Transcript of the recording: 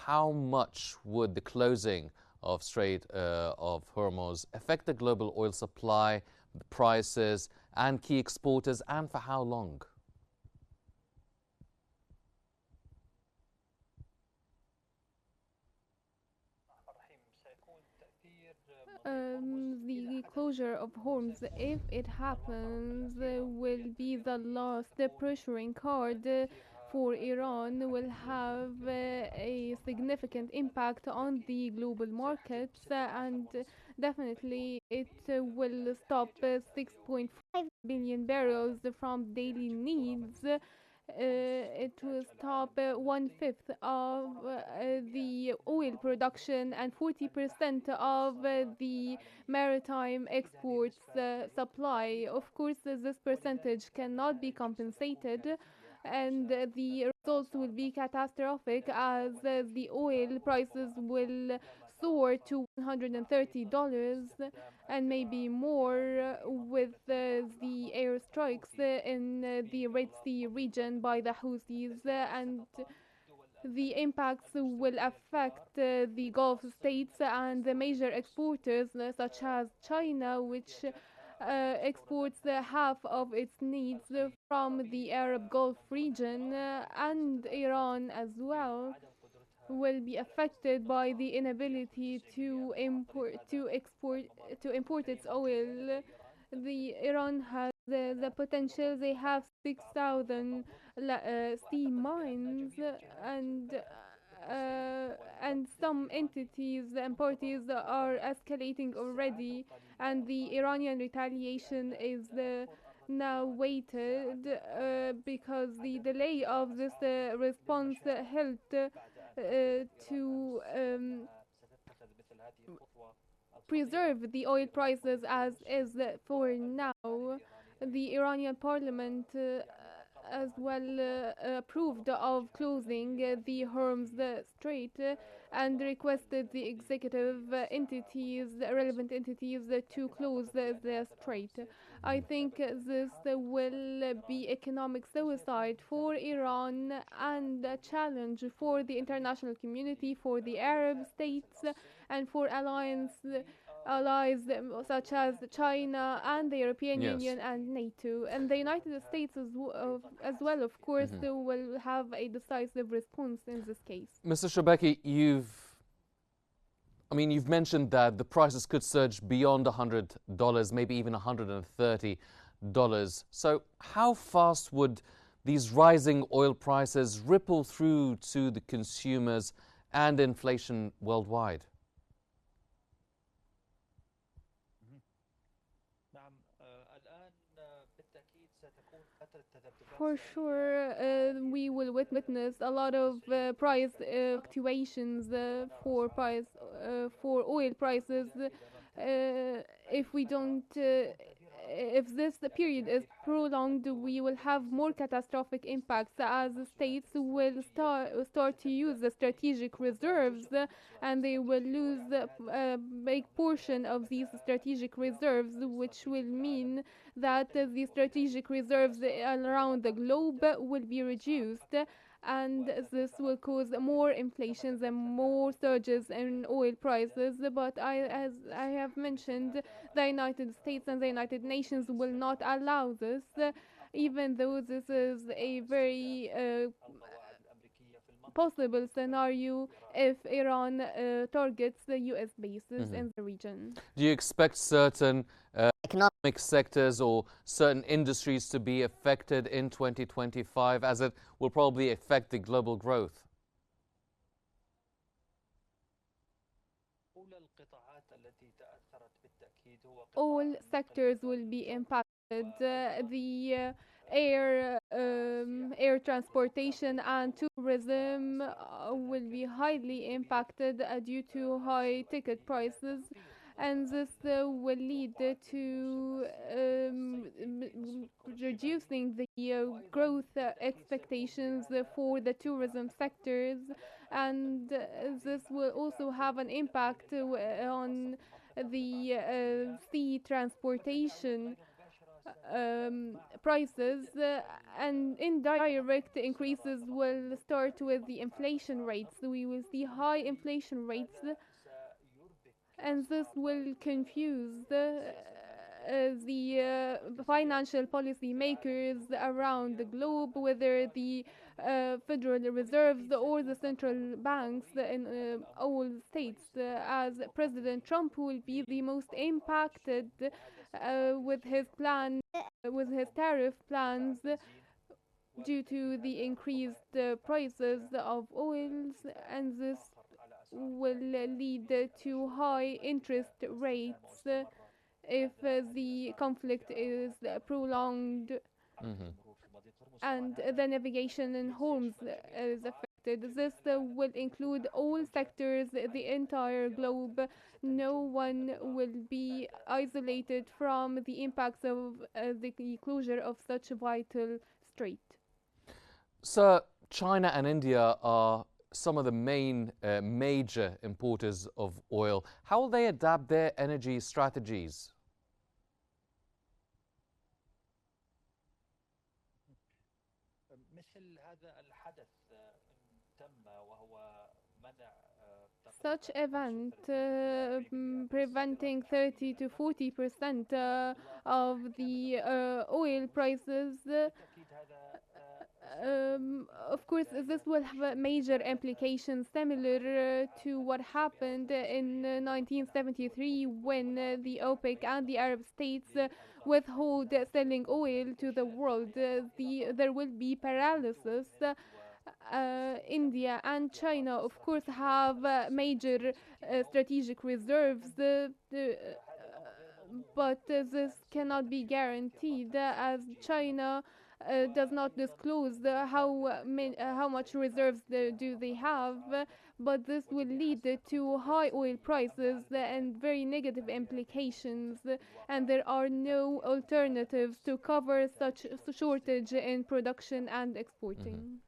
how much would the closing of Strait of Hormuz affect the global oil supply, the prices, and key exporters, and for how long? The closure of Hormuz, if it happens, will be the last pressuring card for Iran, will have a significant impact on the global markets, and definitely it will stop 6.5 billion barrels from daily needs. It will stop one-fifth of the oil production and 40% of the maritime exports supply. Of course, this percentage cannot be compensated, and the results will be catastrophic, as the oil prices will soar to $130 and maybe more with the airstrikes in the Red Sea region by the Houthis, and the impacts will affect the Gulf states and the major exporters such as China, which exports half of its needs from the Arab Gulf region, and Iran as well will be affected by the inability to import its oil. The Iran has the potential. They have 6,000 steam mines, and some entities and parties are escalating already, and the Iranian retaliation is now waited because the delay of this response helped to preserve the oil prices as is for now. The Iranian parliament as well approved of closing the Hormuz Strait and requested the executive entities, relevant entities, to close the strait. I think this will be economic suicide for Iran and a challenge for the international community, for the Arab states, and for allies such as China and the European Yes. Union and NATO. And the United States as well, of course, will have a decisive response in this case. Mr. Shobaki, you've mentioned that the prices could surge beyond $100, maybe even $130. So how fast would these rising oil prices ripple through to the consumers and inflation worldwide? For sure, we will witness a lot of price fluctuations for oil prices. If we don't, if this period is prolonged, we will have more catastrophic impacts, as the states will start to use the strategic reserves, and they will lose a big portion of these strategic reserves, which will mean that the strategic reserves around the globe will be reduced, and this will cause more inflations and more surges in oil prices. But as I have mentioned, the United States and the United Nations will not allow this, even though this is a very possible scenario if Iran targets the US bases in the region. Do you expect certain economic sectors or certain industries to be affected in 2025, as it will probably affect the global growth? All sectors will be impacted. The air transportation and tourism will be highly impacted due to high ticket prices, and this will lead to reducing the growth expectations for the tourism sectors, and this will also have an impact on the sea transportation. prices, and indirect increases will start with the inflation rates. We will see high inflation rates, and this will confuse the financial policy makers around the globe, whether the Federal Reserves or the central banks in all states, as President Trump will be the most impacted with his with his tariff plans due to the increased prices of oils, and this will lead to high interest rates if the conflict is prolonged and the navigation in Hormuz is affected. This will include all sectors, the entire globe. No one will be isolated from the impacts of the closure of such a vital strait. So, China and India are some of the main major importers of oil. How will they adapt their energy strategies? Such event preventing 30 to 40% of the oil prices. Of course, this will have major implications similar to what happened in 1973 when the OPEC and the Arab states withhold selling oil to the world. There will be paralysis. India and China, of course, have major strategic reserves, but this cannot be guaranteed as China does not disclose how much reserves do they have, but this will lead to high oil prices and very negative implications, and there are no alternatives to cover such shortage in production and exporting.